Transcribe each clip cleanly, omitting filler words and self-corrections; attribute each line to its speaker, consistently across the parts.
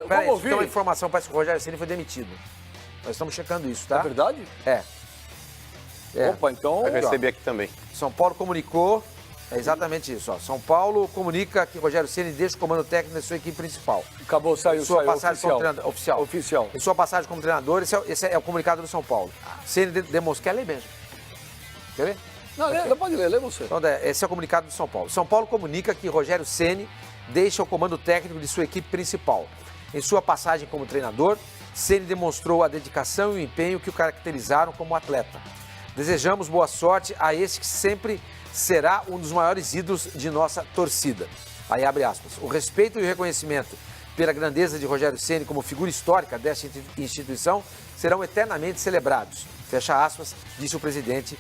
Speaker 1: Peraí, tem uma informação, parece que o Rogério Ceni foi demitido. Nós estamos checando isso, tá?
Speaker 2: É verdade?
Speaker 1: É.
Speaker 2: Opa, então...
Speaker 3: Eu recebi aqui também.
Speaker 1: São Paulo comunicou, é exatamente isso, ó. São Paulo comunica que Rogério Ceni deixa o comando técnico da sua equipe principal.
Speaker 2: Acabou, saiu,
Speaker 1: Sua
Speaker 2: saiu,
Speaker 1: passagem
Speaker 2: oficial.
Speaker 1: como treinador, oficial.
Speaker 2: Oficial.
Speaker 1: Em sua passagem como treinador, esse é o comunicado do São Paulo. Ceni demonstrou, quer ler mesmo? Quer ver?
Speaker 2: Não, pode ler, lê você.
Speaker 1: Então, esse é o comunicado do São Paulo. São Paulo comunica que Rogério Ceni deixa o comando técnico de sua equipe principal. Em sua passagem como treinador, Ceni demonstrou a dedicação e o empenho que o caracterizaram como atleta. Desejamos boa sorte a esse que sempre será um dos maiores ídolos de nossa torcida. Aí abre aspas. O respeito e o reconhecimento pela grandeza de Rogério Ceni como figura histórica desta instituição serão eternamente celebrados. Fecha aspas, disse o presidente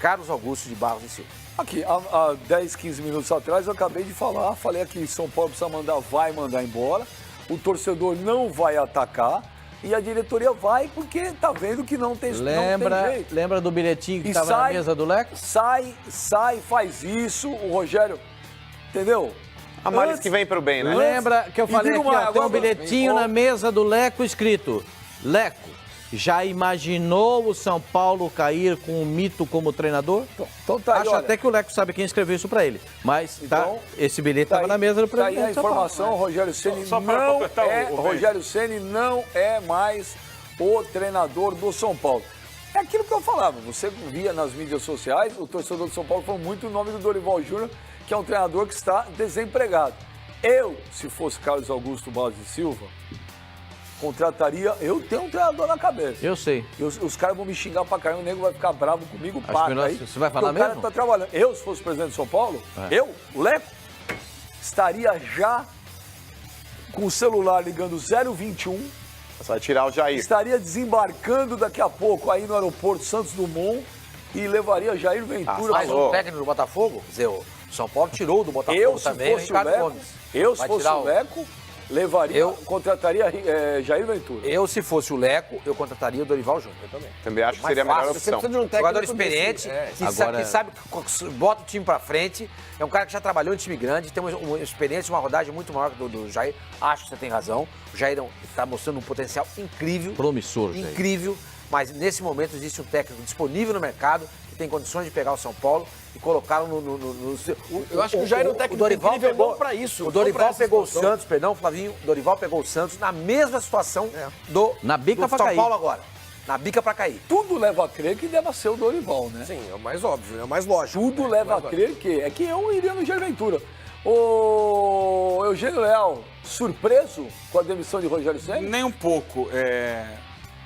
Speaker 1: Carlos Augusto de Barros e Silva.
Speaker 2: Aqui, há 10, 15 minutos atrás, eu acabei de falar, falei aqui, São Paulo precisa vai mandar embora, o torcedor não vai atacar e a diretoria vai porque tá vendo que não tem jeito.
Speaker 4: Lembra do bilhetinho que estava na mesa do Leco?
Speaker 2: Sai, faz isso, o Rogério, entendeu?
Speaker 3: A males que vem pro bem, né?
Speaker 4: Lembra que eu falei aqui, ó, tem um bilhetinho na mesa do Leco escrito, Leco, já imaginou o São Paulo cair com o Mito como treinador?
Speaker 2: Então tá aí,
Speaker 4: Acho
Speaker 2: olha,
Speaker 4: até que o Leco sabe quem escreveu isso pra ele. Mas
Speaker 2: Então,
Speaker 4: esse bilhete estava na mesa do
Speaker 2: tá
Speaker 4: presidente
Speaker 2: aí a
Speaker 4: de São Paulo.
Speaker 2: informação, Rogério Ceni
Speaker 5: Só para completar
Speaker 2: Rogério Ceni não é mais o treinador do São Paulo. É aquilo que eu falava, você via nas mídias sociais, o torcedor do São Paulo falou muito o nome do Dorival Júnior, que é um treinador que está desempregado. Eu, se fosse Carlos Augusto Barros e Silva, contrataria, eu tenho um treinador na cabeça.
Speaker 4: Eu sei.
Speaker 2: Os caras vão me xingar pra caramba, o nego vai ficar bravo comigo,
Speaker 4: melhor,
Speaker 2: aí.
Speaker 4: você vai falar
Speaker 2: o cara
Speaker 4: mesmo?
Speaker 2: tá trabalhando. Eu, se fosse presidente de São Paulo, o Leco, estaria já com o celular ligando 021,
Speaker 3: Só vai tirar o Jair.
Speaker 2: estaria desembarcando daqui a pouco aí no aeroporto Santos Dumont e levaria Jair Ventura.
Speaker 1: Mas o técnico do Botafogo, quer dizer, o São Paulo tirou do Botafogo
Speaker 2: eu, se
Speaker 1: também,
Speaker 2: fosse o
Speaker 1: Ricardo
Speaker 2: Leco,
Speaker 1: Gomes.
Speaker 2: eu, se
Speaker 1: Vai
Speaker 2: fosse
Speaker 1: tirar
Speaker 2: o Leco, levaria, contrataria Jair Ventura.
Speaker 1: Eu, se fosse o Leco, eu contrataria o Dorival Júnior. Eu também.
Speaker 3: Também acho que seria a melhor opção.
Speaker 1: Jogador experiente, que sabe que bota o time pra frente. É um cara que já trabalhou em time grande, tem uma experiência, uma rodagem muito maior que do Jair. Acho que você tem razão. O Jair está mostrando um potencial incrível.
Speaker 4: Promissor, Jair.
Speaker 1: Incrível. Mas nesse momento existe um técnico disponível no mercado que tem condições de pegar o São Paulo e colocá-lo no seu.
Speaker 5: Eu acho que o Jair é um técnico incrível bom pra isso.
Speaker 1: O Dorival pegou o Santos, perdão, Flavinho. O Dorival pegou o Santos na mesma situação
Speaker 4: Na bica
Speaker 1: do
Speaker 4: pra
Speaker 1: São
Speaker 4: cair.
Speaker 1: Paulo agora. Na bica pra cair.
Speaker 2: Tudo leva a crer que deva ser o Dorival, né?
Speaker 5: Sim, é o mais óbvio, é o mais lógico.
Speaker 2: Tudo leva a crer que é que eu iria no Jair Ventura. O Eugênio Leal, surpreso com a demissão de Rogério Ceni?
Speaker 5: Nem um pouco.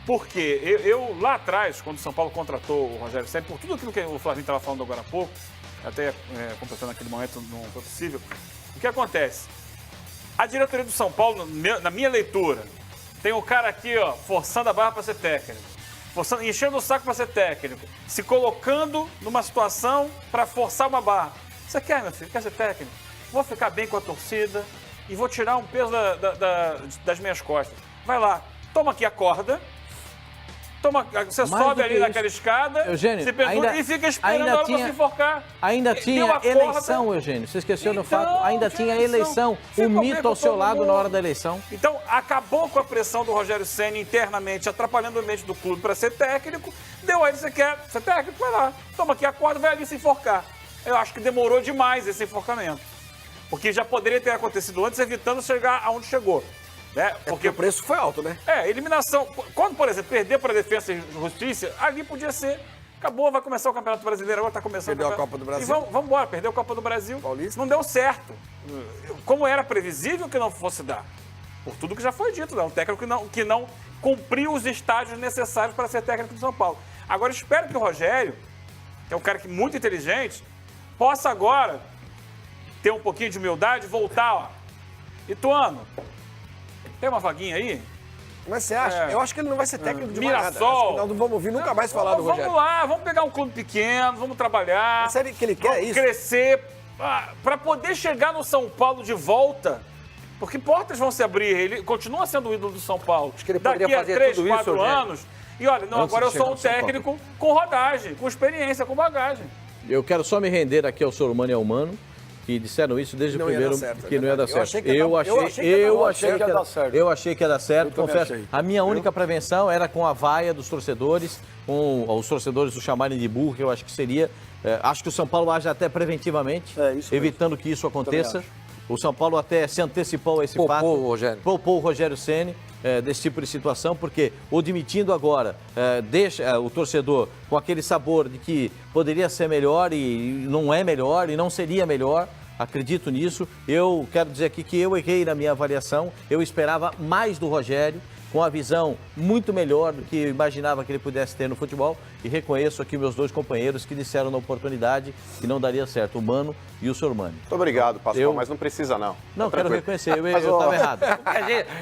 Speaker 5: Porque eu lá atrás, quando o São Paulo contratou o Rogério Ceni, por tudo aquilo que o Flavinho estava falando agora há pouco, até completando naquele momento não foi possível, o que acontece? A diretoria do São Paulo, na minha leitura, tem o cara aqui, ó, forçando a barra para ser técnico, enchendo o saco para ser técnico, se colocando numa situação para forçar uma barra. Você quer, meu filho? Quer ser técnico? Vou ficar bem com a torcida e vou tirar um peso das minhas costas. Vai lá, toma aqui a corda, você sobe ali naquela escada,
Speaker 4: Eugênio,
Speaker 5: se pendura e fica esperando a hora pra se enforcar.
Speaker 4: Ainda tinha eleição, Eugênio. Você esqueceu do fato? Ainda tinha eleição. O Mito ao seu lado na hora da eleição.
Speaker 5: Então, acabou com a pressão do Rogério Ceni internamente, atrapalhando o ambiente do clube para ser técnico. Deu aí, você quer ser técnico? Vai lá. Toma aqui a corda, vai ali se enforcar. Eu acho que demorou demais esse enforcamento. Porque já poderia ter acontecido antes, evitando chegar aonde chegou. Né?
Speaker 6: Porque o preço foi alto, né?
Speaker 5: Eliminação. Quando, por exemplo, perder para a Defesa e Justiça, ali podia ser. Acabou, vai começar o Campeonato Brasileiro, agora está começando
Speaker 6: Perdeu a Copa do Brasil.
Speaker 5: E vamos embora, perdeu a Copa do Brasil.
Speaker 6: Paulista.
Speaker 5: Não deu certo. Como era previsível que não fosse dar. Por tudo que já foi dito, né? Um técnico que não cumpriu os estágios necessários para ser técnico do São Paulo. Agora, espero que o Rogério, que é um cara muito inteligente, possa agora ter um pouquinho de humildade, voltar, ó. Ituano, tem uma vaguinha aí?
Speaker 6: Mas você acha? Eu acho que ele não vai ser técnico de
Speaker 5: Mirassol.
Speaker 6: mais nada. Acho que nós não vamos ouvir nunca mais falar do Rogério.
Speaker 5: Vamos lá, vamos pegar um clube pequeno, vamos trabalhar.
Speaker 6: Mas sério que ele quer
Speaker 5: vamos
Speaker 6: isso?
Speaker 5: Crescer, para poder chegar no São Paulo de volta. Porque portas vão se abrir, ele continua sendo o ídolo do São Paulo.
Speaker 1: Acho que ele
Speaker 5: daqui
Speaker 1: poderia
Speaker 5: a
Speaker 1: fazer
Speaker 5: 3,
Speaker 1: tudo isso,
Speaker 5: 4
Speaker 1: Rogério.
Speaker 5: anos. E olha, não, agora eu sou um técnico com rodagem, com experiência, com bagagem.
Speaker 4: Eu quero só me render aqui ao ser humano e ao humano. que disseram isso desde o
Speaker 6: Não ia
Speaker 4: primeiro,
Speaker 6: dar certo,
Speaker 4: que não ia dar
Speaker 6: eu achei
Speaker 4: certo.
Speaker 6: que ia dar-
Speaker 4: Eu achei que ia dar certo. Eu achei que ia dar certo,
Speaker 2: Eu também
Speaker 4: confesso.
Speaker 2: achei.
Speaker 4: A minha única prevenção era com a vaia dos torcedores, com os torcedores o chamarem de burro, que eu acho que seria. Acho que o São Paulo age até preventivamente,
Speaker 2: É, isso mesmo.
Speaker 4: evitando que isso aconteça.
Speaker 2: acho.
Speaker 4: O São Paulo até se antecipou a esse
Speaker 1: Poupou
Speaker 4: fato.
Speaker 1: o Rogério.
Speaker 4: Poupou o Rogério Ceni desse tipo de situação, porque o demitindo agora deixa o torcedor com aquele sabor de que poderia ser melhor e não é melhor e não seria melhor. Acredito nisso. Eu quero dizer aqui que eu errei na minha avaliação. Eu esperava mais do Rogério, com a visão muito melhor do que eu imaginava que ele pudesse ter no futebol. E reconheço aqui meus dois companheiros que disseram na oportunidade que não daria certo, o Mano e o Sormani.
Speaker 3: Muito obrigado, Pascoal,
Speaker 4: Eu-
Speaker 3: mas não precisa não.
Speaker 4: Não,
Speaker 3: Tá
Speaker 4: quero
Speaker 3: tranquilo.
Speaker 4: reconhecer, eu
Speaker 3: Mas,
Speaker 4: estava errado.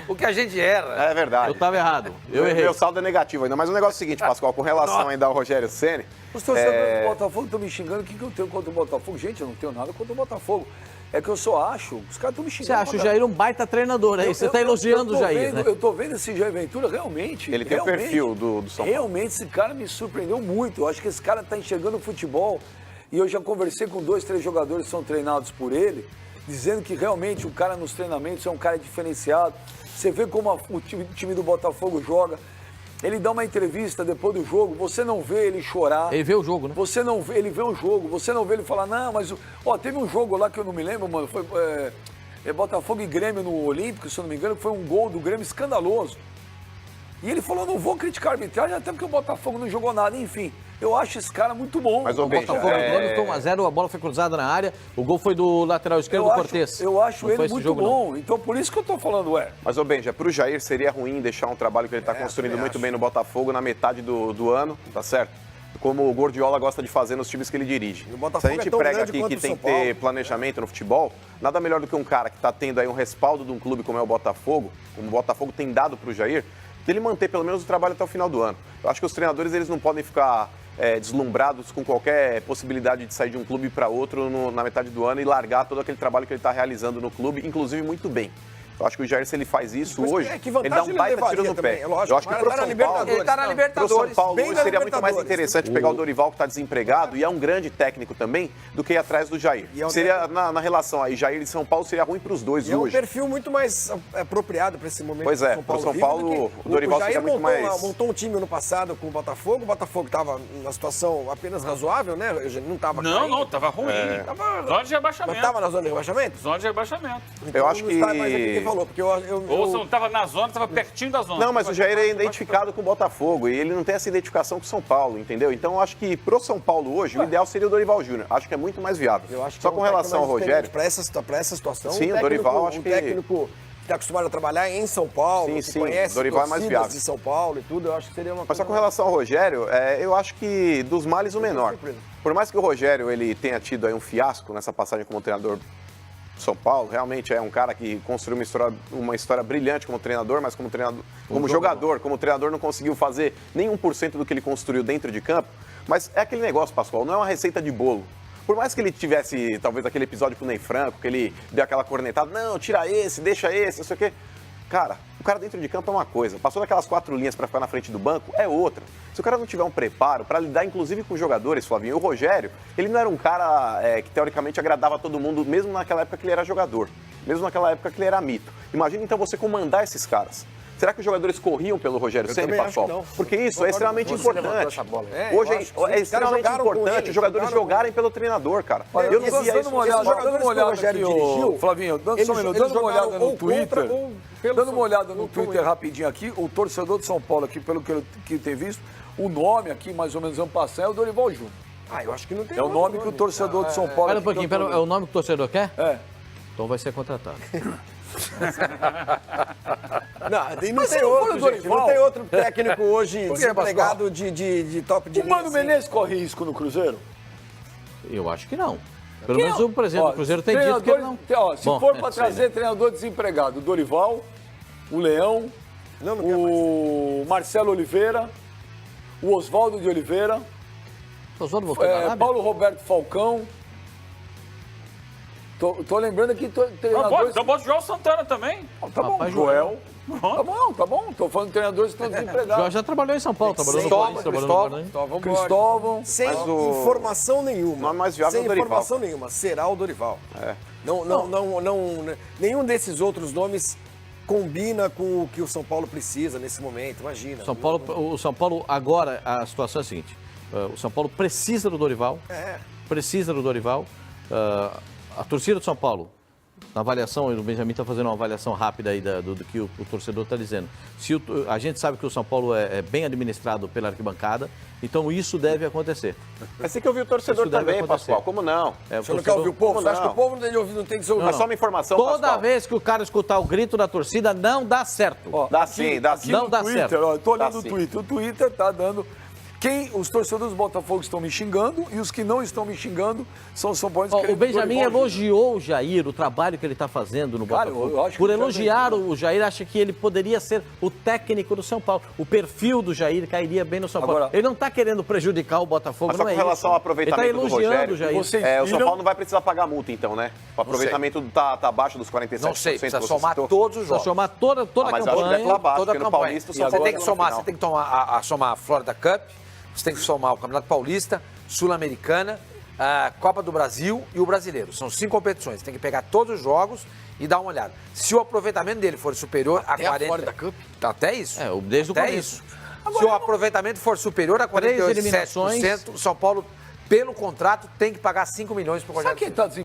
Speaker 1: O que a gente erra.
Speaker 3: É verdade.
Speaker 4: Eu estava errado, eu errei.
Speaker 3: Meu saldo é negativo ainda. Mas o negócio é o seguinte, Pascoal, com relação ainda ao Rogério Ceni,
Speaker 2: Os torcedores do Botafogo estão me xingando. O que eu tenho contra o Botafogo? Gente, eu não tenho nada contra o Botafogo. É que eu só acho, os caras estão me xingando.
Speaker 4: Você acha o Jair um baita treinador aí? Você está elogiando o Jair, né?
Speaker 2: Eu tô vendo esse Jair Ventura, realmente.
Speaker 3: ele tem o
Speaker 2: realmente,
Speaker 3: perfil do São Paulo.
Speaker 2: Realmente, esse cara me surpreendeu muito. Eu acho que esse cara está enxergando o futebol. E eu já conversei com 2, 3 jogadores que são treinados por ele, dizendo que realmente o cara nos treinamentos é um cara diferenciado. Você vê como o time do Botafogo joga. Ele dá uma entrevista depois do jogo, você não vê ele chorar.
Speaker 4: Ele vê o jogo, né?
Speaker 2: Você não vê, ele vê o jogo, você não vê ele falar, não, mas... teve um jogo lá que eu não me lembro, mano, foi Botafogo e Grêmio no Olímpico, se eu não me engano, que foi um gol do Grêmio escandaloso. E ele falou, não vou criticar a arbitragem, até porque o Botafogo não jogou nada, enfim. Eu acho esse cara muito bom.
Speaker 3: Mas, ô,
Speaker 4: O
Speaker 3: Benja,
Speaker 4: Botafogo ficou 1-0, a bola foi cruzada na área, o gol foi do lateral esquerdo do Cortez.
Speaker 2: Eu acho
Speaker 4: Não foi
Speaker 2: ele
Speaker 4: esse
Speaker 2: muito
Speaker 4: jogo, não.
Speaker 2: bom, então por isso que eu tô falando,
Speaker 3: Mas, ô Benja, pro Jair seria ruim deixar um trabalho que ele está construindo muito bem no Botafogo na metade do ano, tá certo? Como o Guardiola gosta de fazer nos times que ele dirige.
Speaker 6: o Botafogo
Speaker 3: Se a gente
Speaker 6: é tão
Speaker 3: prega
Speaker 6: grande
Speaker 3: aqui
Speaker 6: quanto
Speaker 3: que
Speaker 6: o
Speaker 3: tem
Speaker 6: São
Speaker 3: que ter
Speaker 6: Paulo.
Speaker 3: planejamento no futebol, nada melhor do que um cara que está tendo aí um respaldo de um clube como é o Botafogo, como o Botafogo tem dado pro Jair, que ele manter pelo menos o trabalho até o final do ano. Eu acho que os treinadores eles não podem ficar deslumbrados com qualquer possibilidade de sair de um clube para outro na metade do ano e largar todo aquele trabalho que ele está realizando no clube, inclusive muito bem. Eu acho que o Jair, se ele faz isso
Speaker 6: Mas
Speaker 3: hoje,
Speaker 6: que vantagem
Speaker 3: ele dá um
Speaker 6: ele
Speaker 3: baita
Speaker 6: levaria
Speaker 3: tiro no
Speaker 6: também,
Speaker 3: pé.
Speaker 6: é lógico,
Speaker 3: Eu acho que
Speaker 6: mas
Speaker 3: pro
Speaker 6: lá na
Speaker 3: São
Speaker 6: Libertadores,
Speaker 3: Paulo,
Speaker 1: Ele tá na
Speaker 3: pro
Speaker 1: Libertadores.
Speaker 3: São Paulo
Speaker 6: bem
Speaker 3: hoje
Speaker 6: na
Speaker 3: seria muito mais
Speaker 6: Libertadores.
Speaker 3: interessante pegar o Dorival que está desempregado e é um grande técnico também do que ir atrás do Jair.
Speaker 6: E é um
Speaker 3: Seria na relação aí, Jair e São Paulo seria ruim para os dois
Speaker 6: E é um
Speaker 3: hoje.
Speaker 6: perfil muito mais apropriado para esse momento.
Speaker 3: Pois é,
Speaker 6: que
Speaker 3: pro São
Speaker 6: vive
Speaker 3: Paulo,
Speaker 6: do que
Speaker 3: o Dorival
Speaker 6: Jair
Speaker 3: seria muito mais-
Speaker 6: montou um time ano passado com o Botafogo estava numa situação apenas razoável, né? Não estava
Speaker 5: Não, tava ruim. Zona de rebaixamento.
Speaker 6: Estava na zona de rebaixamento?
Speaker 5: Zona de rebaixamento.
Speaker 3: Eu acho
Speaker 6: não está mais aqui
Speaker 3: que...
Speaker 6: quem falou, porque
Speaker 5: Ou se não tava na zona, tava pertinho da zona.
Speaker 3: Não, mas o Jair é identificado com o Botafogo e ele não tem essa identificação com o São Paulo, entendeu? Então eu acho que pro São Paulo hoje, o ideal seria o Dorival Júnior. Acho que é muito mais viável.
Speaker 6: Eu acho que
Speaker 3: Só
Speaker 6: é um
Speaker 3: com relação ao
Speaker 6: técnico mais
Speaker 3: Rogério...
Speaker 6: diferente Para essa situação,
Speaker 3: Sim,
Speaker 6: um
Speaker 3: o Dorival, acho
Speaker 6: um
Speaker 3: que-
Speaker 6: técnico que está acostumado a trabalhar em São Paulo,
Speaker 3: Sim,
Speaker 6: que
Speaker 3: sim,
Speaker 6: conhece
Speaker 3: o Dorival é mais
Speaker 6: torcidas
Speaker 3: viável.
Speaker 6: de São Paulo e tudo, eu acho que seria uma
Speaker 3: Mas
Speaker 6: coisa...
Speaker 3: só com relação ao Rogério, eu acho que dos males o menor.
Speaker 6: surpresa.
Speaker 3: Por mais que o Rogério ele tenha tido aí um fiasco nessa passagem como treinador do São Paulo, realmente é um cara que construiu uma história brilhante como treinador, mas como jogador, como treinador não conseguiu fazer nem 1% do que ele construiu dentro de campo. Mas é aquele negócio, Pascoal, não é uma receita de bolo. Por mais que ele tivesse, talvez, aquele episódio com o Ney Franco, que ele deu aquela cornetada, não, tira esse, deixa esse, não sei o quê. Cara, o cara dentro de campo é uma coisa, passou daquelas 4 linhas para ficar na frente do banco, é outra. Se o cara não tiver um preparo para lidar, inclusive, com os jogadores, Flavinho, o Rogério, ele não era um cara que, teoricamente, agradava todo mundo, mesmo naquela época que ele era jogador, mesmo naquela época que ele era mito. Imagina, então, você comandar esses caras. Será que os jogadores corriam pelo Rogério Ceni,
Speaker 6: também acho
Speaker 3: Pascoal?
Speaker 6: que não.
Speaker 3: Porque isso é extremamente
Speaker 1: Você levantou
Speaker 3: importante.
Speaker 1: essa bola.
Speaker 3: Hoje
Speaker 6: eu acho que sim, os
Speaker 3: é
Speaker 6: caras
Speaker 3: extremamente
Speaker 6: jogaram com
Speaker 3: importante
Speaker 6: ele,
Speaker 3: os jogadores
Speaker 6: jogaram com
Speaker 3: jogarem pelo treinador, cara.
Speaker 6: Olha,
Speaker 3: Eu não
Speaker 6: esses-
Speaker 3: via
Speaker 6: esses
Speaker 3: isso.
Speaker 6: jogadores
Speaker 2: dando uma
Speaker 6: que o
Speaker 2: olhada
Speaker 6: Rogério
Speaker 2: aqui,
Speaker 6: dirigiu,
Speaker 2: Flavinho, dando
Speaker 6: eles-
Speaker 2: só um minuto,
Speaker 6: eles
Speaker 2: dando uma
Speaker 6: jogaram
Speaker 2: olhada no
Speaker 6: ou contra
Speaker 2: Twitter.
Speaker 6: ou pelo
Speaker 2: Dando uma
Speaker 6: São-
Speaker 2: olhada no
Speaker 6: ou com
Speaker 2: Twitter
Speaker 6: ele.
Speaker 2: rapidinho aqui, o torcedor de São Paulo aqui, pelo que eu tenho visto, o nome aqui, mais ou menos, é o Dorival Júnior.
Speaker 6: Eu acho que não tem
Speaker 2: É o
Speaker 6: outro
Speaker 2: nome que o torcedor de São Paulo...
Speaker 4: Espera um
Speaker 2: aqui
Speaker 4: pouquinho,
Speaker 2: cantou.
Speaker 4: é o nome que o torcedor quer?
Speaker 2: É.
Speaker 4: Então vai ser contratado.
Speaker 6: Não, e não
Speaker 2: Mas se
Speaker 6: tem
Speaker 2: não for
Speaker 6: outro,
Speaker 2: o
Speaker 6: gente,
Speaker 2: Dorival-
Speaker 6: não tem outro técnico hoje
Speaker 2: Por que,
Speaker 6: desempregado de top de
Speaker 2: O Mano
Speaker 6: linha, assim.
Speaker 2: Menezes corre risco no Cruzeiro?
Speaker 4: Eu acho que não. Pelo
Speaker 2: Quem
Speaker 4: menos
Speaker 2: é?
Speaker 4: o presidente
Speaker 2: Ó,
Speaker 4: do Cruzeiro tem dito que ele não...
Speaker 2: Se
Speaker 4: Bom,
Speaker 2: for para
Speaker 4: sei, né?
Speaker 2: trazer treinador desempregado, o Dorival, o Leão,
Speaker 6: Não quer mais.
Speaker 2: o Marcelo Oliveira, o Oswaldo de Oliveira,
Speaker 4: Oswaldo voltou da Arábia?
Speaker 2: Paulo Roberto Falcão. Tô lembrando aqui treinadores...
Speaker 5: Então bota o João Santana também.
Speaker 2: Tá bom,
Speaker 4: Rapaz,
Speaker 2: Joel. Tá bom. Tô falando de treinadores que estão desempregados.
Speaker 4: Já trabalhou em São Paulo, trabalhou no
Speaker 1: Cristóvão,
Speaker 4: Corinthians, trabalhou no
Speaker 1: Cristóvão.
Speaker 4: Guarani.
Speaker 2: Cristóvão.
Speaker 6: Sem
Speaker 3: Mas o-
Speaker 6: informação nenhuma.
Speaker 3: Nome mais viável
Speaker 6: Sem
Speaker 3: é o Dorival.
Speaker 6: informação nenhuma. Será o Dorival.
Speaker 3: É.
Speaker 6: Nenhum desses outros nomes combina com o que o São Paulo precisa nesse momento, imagina.
Speaker 4: O São Paulo, agora, a situação é a seguinte. O São Paulo precisa do Dorival. Precisa do Dorival. A torcida do São Paulo, na avaliação, o Benjamin está fazendo uma avaliação rápida aí do que o torcedor está dizendo. A gente sabe que o São Paulo é bem administrado pela arquibancada, então isso deve acontecer.
Speaker 3: Mas tem que ouvir o torcedor
Speaker 4: Isso deve
Speaker 3: também,
Speaker 4: acontecer.
Speaker 3: Pascoal. Como não?
Speaker 6: Você não quer ouvir o povo? Você acha que
Speaker 3: Não.
Speaker 6: o povo não tem que ouvir, não tem que ouvir?
Speaker 3: É só uma informação,
Speaker 4: Toda
Speaker 3: Pascoal.
Speaker 4: vez que o cara escutar o grito da torcida, não dá certo.
Speaker 2: Ó,
Speaker 3: Dá
Speaker 2: aqui-
Speaker 3: sim, dá
Speaker 2: aqui
Speaker 3: sim.
Speaker 2: no
Speaker 4: Não dá
Speaker 2: Twitter,
Speaker 4: certo.
Speaker 2: ó, eu tô olhando
Speaker 3: Dá
Speaker 2: o
Speaker 3: sim.
Speaker 2: Twitter. O Twitter tá dando... Os torcedores do Botafogo estão me xingando e os que não estão me xingando são os São Paulinos.
Speaker 4: Ó, o Benjamin elogiou o Jair, o trabalho que ele está fazendo no
Speaker 2: Cara,
Speaker 4: Botafogo.
Speaker 2: eu acho que
Speaker 4: Por
Speaker 2: o Jair
Speaker 4: elogiar o Jair, acha que ele poderia ser o técnico do São Paulo. O perfil do Jair cairia bem no São Paulo.
Speaker 2: Agora-
Speaker 4: Ele não está querendo prejudicar o Botafogo,
Speaker 3: Mas só
Speaker 4: não
Speaker 3: com
Speaker 4: é
Speaker 3: relação
Speaker 4: isso.
Speaker 3: ao aproveitamento
Speaker 4: ele
Speaker 3: do
Speaker 4: está elogiando
Speaker 3: Rogério,
Speaker 4: o Jair.
Speaker 2: Vocês
Speaker 3: o São
Speaker 2: viram?
Speaker 3: Paulo não vai precisar pagar multa, então, né? O aproveitamento tá abaixo dos 47%.
Speaker 1: Não sei, precisa
Speaker 3: que você
Speaker 1: somar
Speaker 3: citou.
Speaker 1: todos os
Speaker 4: Precisa
Speaker 1: jogos.
Speaker 4: somar toda a
Speaker 3: mas eu acho que
Speaker 4: campanha.
Speaker 3: deve lá abaixo,
Speaker 1: Toda a
Speaker 3: porque no
Speaker 1: campanha.
Speaker 3: Paulista o
Speaker 1: Você
Speaker 3: São Paulo
Speaker 1: tem que
Speaker 3: chegou
Speaker 1: somar,
Speaker 3: no
Speaker 1: você tem
Speaker 3: final.
Speaker 1: que somar a Florida Cup, você tem que somar o Campeonato Paulista, Sul-Americana, a Copa do Brasil e o Brasileiro. São 5 competições. Tem que pegar todos os jogos e dar uma olhada. Se o aproveitamento dele for superior a 40...
Speaker 6: Florida Cup?
Speaker 1: Até isso.
Speaker 4: Desde o
Speaker 1: Até
Speaker 4: começo.
Speaker 1: isso. Se o aproveitamento for superior a
Speaker 4: 3 eliminações.
Speaker 1: 47%, o São Paulo, pelo contrato, tem que pagar 5 milhões para o
Speaker 2: Sabe
Speaker 1: Rogério
Speaker 2: quem
Speaker 1: Ceni.
Speaker 2: tá